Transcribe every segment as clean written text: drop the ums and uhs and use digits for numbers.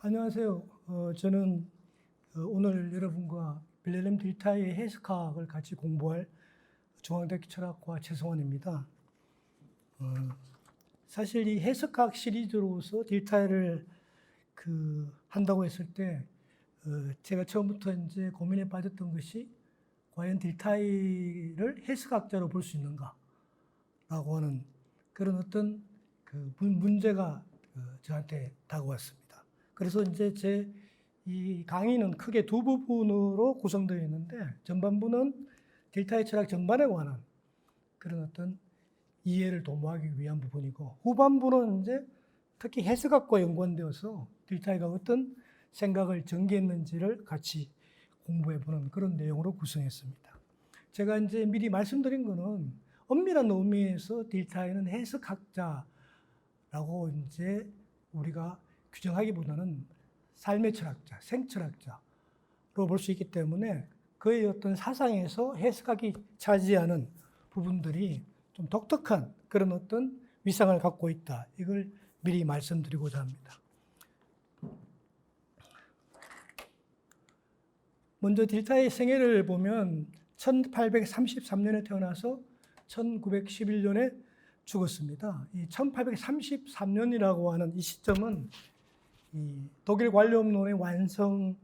안녕하세요. 저는 오늘 여러분과 빌헬름 딜타이의 해석학을 같이 공부할 중앙대학교 철학과 최성원입니다. 사실 이 해석학 시리즈로서 딜타이를 한다고 했을 때 제가 처음부터 이제 고민에 빠졌던 것이 과연 딜타이를 해석학자로 볼 수 있는가라고 하는 그런 어떤 문제가 저한테 다가왔습니다. 그래서 이제 제 이 강의는 크게 두 부분으로 구성되어 있는데, 전반부는 딜타이 철학 전반에 관한 그런 어떤 이해를 도모하기 위한 부분이고, 후반부는 이제 특히 해석학과 연관되어서 딜타이가 어떤 생각을 전개했는지를 같이 공부해보는 그런 내용으로 구성했습니다. 제가 이제 미리 말씀드린 거는 엄밀한 의미에서 딜타이는 해석학자라고 이제 우리가 규정하기보다는 삶의 철학자, 생철학자로 볼 수 있기 때문에 그의 어떤 사상에서 해석학이 차지하는 부분들이 좀 독특한 그런 어떤 위상을 갖고 있다. 이걸 미리 말씀드리고자 합니다. 먼저 딜타이의 생애를 보면 1833년에 태어나서 1911년에 죽었습니다. 이 1833년이라고 하는 이 시점은 이 독일 관료론의 완성한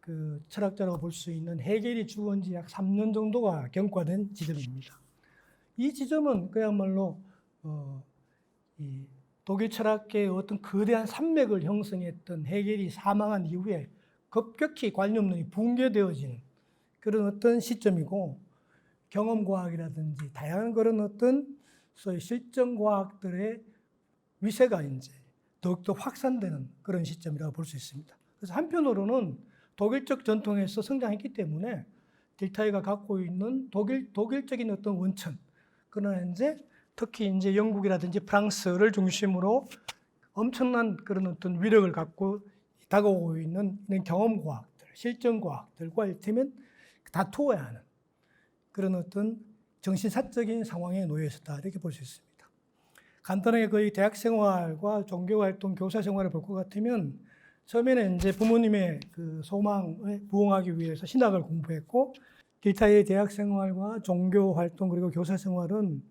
그 철학자라고 볼 수 있는 헤겔이 죽은 지 약 3년 정도가 경과된 지점입니다. 이 지점은 그야말로 이 독일 철학계의 어떤 거대한 산맥을 형성했던 헤겔이 사망한 이후에 급격히 관념론이 붕괴되어지는 그런 어떤 시점이고, 경험과학이라든지 다양한 그런 어떤 소위 실전과학들의 위세가 이제 더욱더 확산되는 그런 시점이라고 볼 수 있습니다. 그래서 한편으로는 독일적 전통에서 성장했기 때문에 딜타이가 갖고 있는 독일적인 어떤 원천, 그러나 이제 특히 이제 영국이라든지 프랑스를 중심으로 엄청난 그런 어떤 위력을 갖고 다가오고 있는 경험과학들, 실전과학들과 이를테면 다투어야 하는 그런 어떤 정신사적인 상황에 놓여 있었다, 이렇게 볼 수 있습니다. 간단하게 거의 대학 생활과 종교 활동, 교사 생활을 볼 것 같으면, 처음에는 이제 부모님의 그 소망에 부응하기 위해서 신학을 공부했고, 딜타이의 대학 생활과 종교 활동 그리고 교사 생활은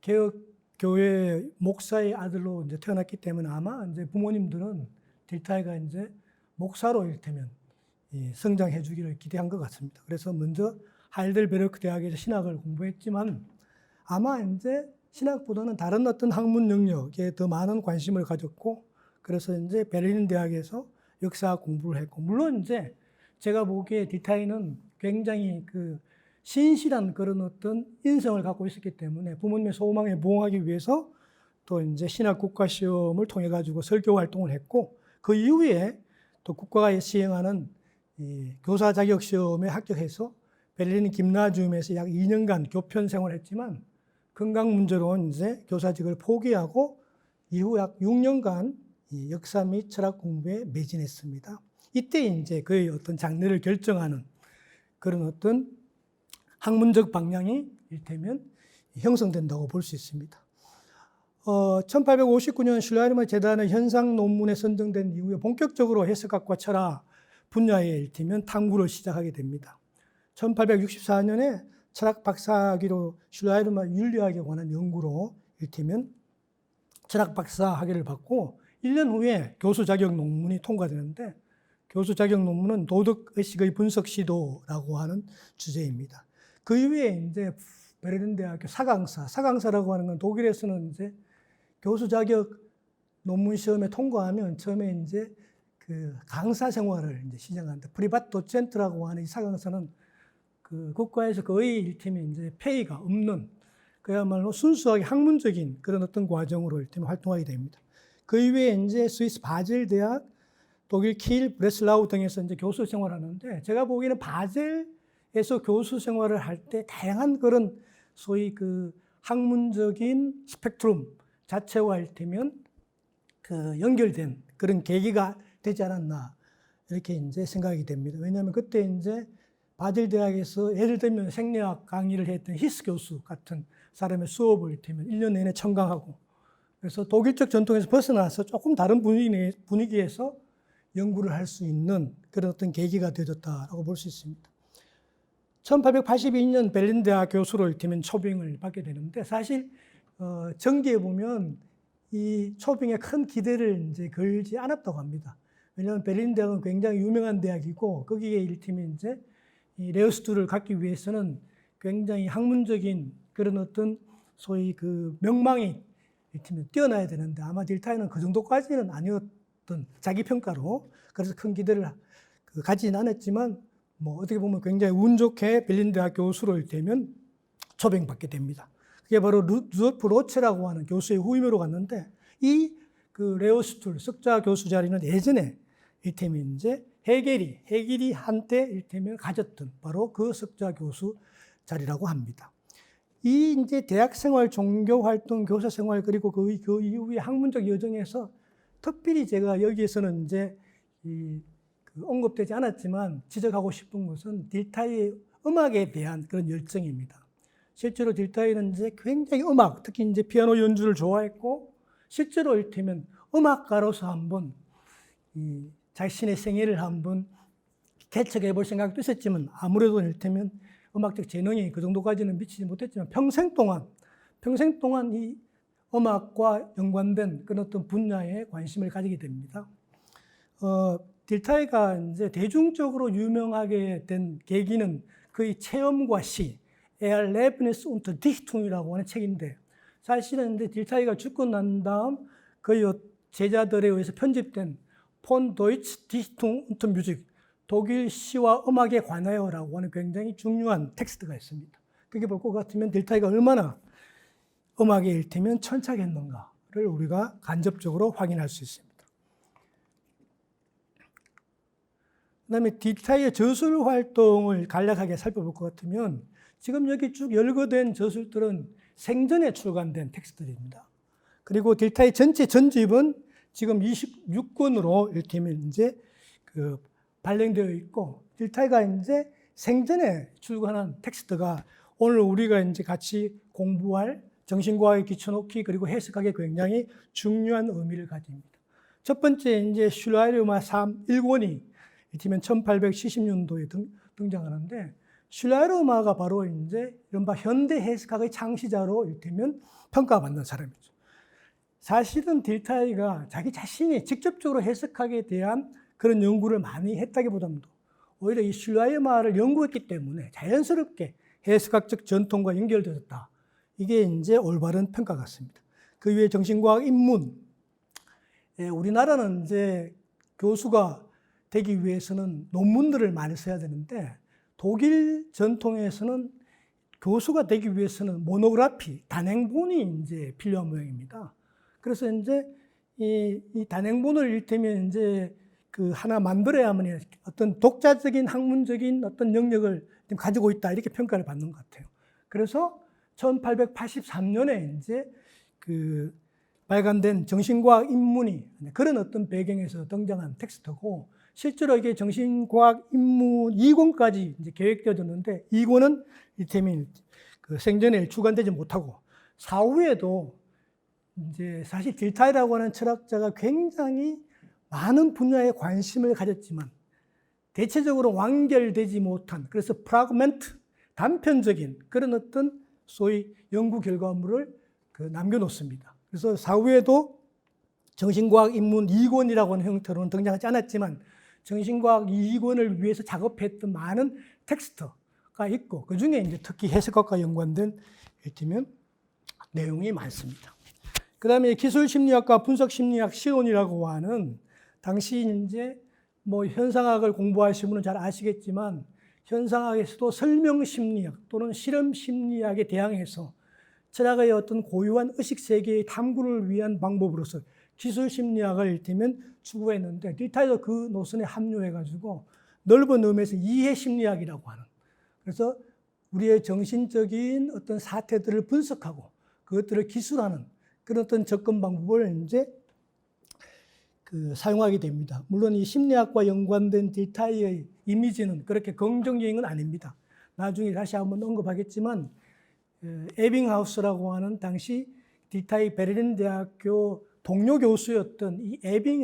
개혁 교회 목사의 아들로 이제 태어났기 때문에 아마 이제 부모님들은 딜타이가 이제 목사로 이를테면 성장해 주기를 기대한 것 같습니다. 그래서 먼저 하이델베르크 대학에서 신학을 공부했지만 아마 이제 신학보다는 다른 어떤 학문 영역에 더 많은 관심을 가졌고, 그래서 이제 베를린 대학에서 역사학 공부를 했고, 물론 이제 제가 보기에 딜타이는 굉장히 신실한 그런 어떤 인성을 갖고 있었기 때문에 부모님의 소망에 부응하기 위해서 또 이제 신학 국가 시험을 통해 가지고 설교 활동을 했고, 그 이후에 또 국가가 시행하는 이 교사 자격 시험에 합격해서 베를린 김나지움에서 약 2년간 교편 생활을 했지만 건강 문제로 이제 교사직을 포기하고 이후 약 6년간 역사 및 철학 공부에 매진했습니다. 이때 이제 그의 어떤 장래를 결정하는 그런 어떤 학문적 방향이 이를테면 형성된다고 볼 수 있습니다. 1859년 슐라이르마 재단의 현상 논문에 선정된 이후에 본격적으로 해석학과 철학 분야에 이를테면 탐구를 시작하게 됩니다. 1864년에 철학 박사학위로 슐라이르마 윤리학에 관한 연구로 이를테면 철학 박사 학위를 받고 1년 후에 교수 자격 논문이 통과되는데, 교수 자격 논문은 도덕의식의 분석 시도라고 하는 주제입니다. 그 이후에 이제 베를린 대학교 사강사라고 하는 건 독일에서는 이제 교수 자격 논문 시험에 통과하면 처음에 이제 그 강사 생활을 이제 시작하는데, 프리바트 도첸트라고 하는 이 사강사는 그 국가에서 거의 이를테면 이제 페이가 없는 그야말로 순수하게 학문적인 그런 어떤 과정으로 이를테면 활동하게 됩니다. 그 이후에 이제 스위스 바젤 대학, 독일 킬, 브레슬라우 등에서 이제 교수 생활하는데, 제가 보기에는 바젤에서 교수 생활을 할 때 다양한 그런 소위 그 학문적인 스펙트럼 자체와 이를테면 연결된 그런 계기가 되지 않았나, 이렇게 이제 생각이 됩니다. 왜냐하면 그때 이제 바젤 대학에서 예를 들면 생리학 강의를 했던 히스 교수 같은 사람의 수업을 이를테면 1년 내내 청강하고, 그래서 독일적 전통에서 벗어나서 조금 다른 분위기에서 연구를 할 수 있는 그런 어떤 계기가 되어졌다라고 볼 수 있습니다. 1882년 베를린 대학 교수로 일테면 초빙을 받게 되는데 사실 정기에 보면 이 초빙에 큰 기대를 이제 걸지 않았다고 합니다. 왜냐하면 베를린 대학은 굉장히 유명한 대학이고 거기에 일테면 이제 이 레오스투를 갖기 위해서는 굉장히 학문적인 그런 어떤 소위 그 명망이 일테면 뛰어나야 되는데 아마 딜타이는 그 정도까지는 아니었던 자기 평가로 그래서 큰 기대를 가지는 않았지만 뭐 어떻게 보면 굉장히 운 좋게 베를린 대학 교수로 되면 초빙받게 됩니다. 그게 바로 루돌프 로체라고 하는 교수의 후임으로 갔는데 이 그 레오스툴 석좌 교수 자리는 예전에 일테면 이제 헤겔이 한때 일테면 가졌던 바로 그 석좌 교수 자리라고 합니다. 이 이제 대학 생활, 종교 활동, 교사 생활 그리고 그 이후의 학문적 여정에서 특별히 제가 여기에서는 이제 언급되지 않았지만 지적하고 싶은 것은 딜타이의 음악에 대한 그런 열정입니다. 실제로 딜타이는 이제 굉장히 음악, 특히 이제 피아노 연주를 좋아했고 실제로 이를테면 음악가로서 한번 자신의 생애를 한번 개척해 볼 생각도 있었지만 아무래도 이를테면 음악적 재능이 그 정도까지는 미치지 못했지만 평생 동안 이 음악과 연관된 그런 어떤 분야에 관심을 가지게 됩니다. 딜타이가 이제 대중적으로 유명하게 된 계기는 그의 체험과 시, Erlebnis und Dichtung 이라고 하는 책인데 사실은 이제 딜타이가 죽고 난 다음 그의 제자들에 의해서 편집된 Von Deutsch Dichtung und Musik, 독일 시와 음악에 관하여라고 하는 굉장히 중요한 텍스트가 있습니다. 그게 볼 것 같으면 딜타이가 얼마나 음악에 일테면 천착했는가를 우리가 간접적으로 확인할 수 있습니다. 그 다음에 딜타이의 저술 활동을 간략하게 살펴볼 것 같으면 지금 여기 쭉 열거된 저술들은 생전에 출간된 텍스트들입니다. 그리고 딜타이 전체 전집은 지금 26권으로 일테면 이제 발행되어 있고 딜타이가 이제 생전에 출간한 텍스트가 오늘 우리가 이제 같이 공부할 정신과학의 기초 놓기 그리고 해석하기에 굉장히 중요한 의미를 가집니다. 첫 번째 이제 슐라이르마 1권이 이르면 1870년도에 등장하는데 슐라이르마가 바로 이제 이른바 현대 해석학의 창시자로 이르면 평가받는 사람이죠. 사실은 딜타이가 자기 자신이 직접적으로 해석학에 대한 그런 연구를 많이 했다기보다도 오히려 이 슐라이르마를 연구했기 때문에 자연스럽게 해석학적 전통과 연결되었다. 이게 이제 올바른 평가 같습니다. 그 위에 정신과학 입문. 우리나라는 이제 교수가 되기 위해서는 논문들을 많이 써야 되는데 독일 전통에서는 교수가 되기 위해서는 모노그래피, 단행본이 이제 필요한 모양입니다. 그래서 이제 이 단행본을 이를테면 이제 하나 만들어야만 어떤 독자적인 학문적인 어떤 영역을 가지고 있다 이렇게 평가를 받는 것 같아요. 그래서 1883년에 이제 발간된 정신과학 입문이 그런 어떤 배경에서 등장한 텍스트고 실제로 이게 정신과학 입문 2권까지 이제 계획되어졌는데 2권은 이를테면 생전에 출간되지 못하고 사후에도 이제 사실 딜타이라고 하는 철학자가 굉장히 많은 분야에 관심을 가졌지만 대체적으로 완결되지 못한 그래서 프라그멘트 단편적인 그런 어떤 소위 연구 결과물을 남겨놓습니다. 그래서 사후에도 정신과학 입문 2권이라고 하는 형태로는 등장하지 않았지만 정신과학 2권을 위해서 작업했던 많은 텍스트가 있고 그 중에 이제 특히 해석학과 연관된 이를테면 내용이 많습니다. 그 다음에 기술심리학과 분석심리학 시론이라고 하는 당시 이제 뭐 현상학을 공부하시는 분은 잘 아시겠지만 현상학에서도 설명심리학 또는 실험심리학에 대항해서 철학의 어떤 고유한 의식세계의 탐구를 위한 방법으로서 기술심리학을 이를테면 추구했는데 딜타이도 그 노선에 합류해가지고 넓은 의미에서 이해심리학이라고 하는 그래서 우리의 정신적인 어떤 사태들을 분석하고 그것들을 기술하는 그런 어떤 접근 방법을 이제 사용하게 됩니다. 물론 이 심리학과 연관된 딜타이의 이미지는 그렇게 긍정적인 건 아닙니다. 나중에 다시 한번 언급하겠지만 에빙하우스라고 하는 당시 디타이 베를린 대학교 동료 교수였던 이 에빙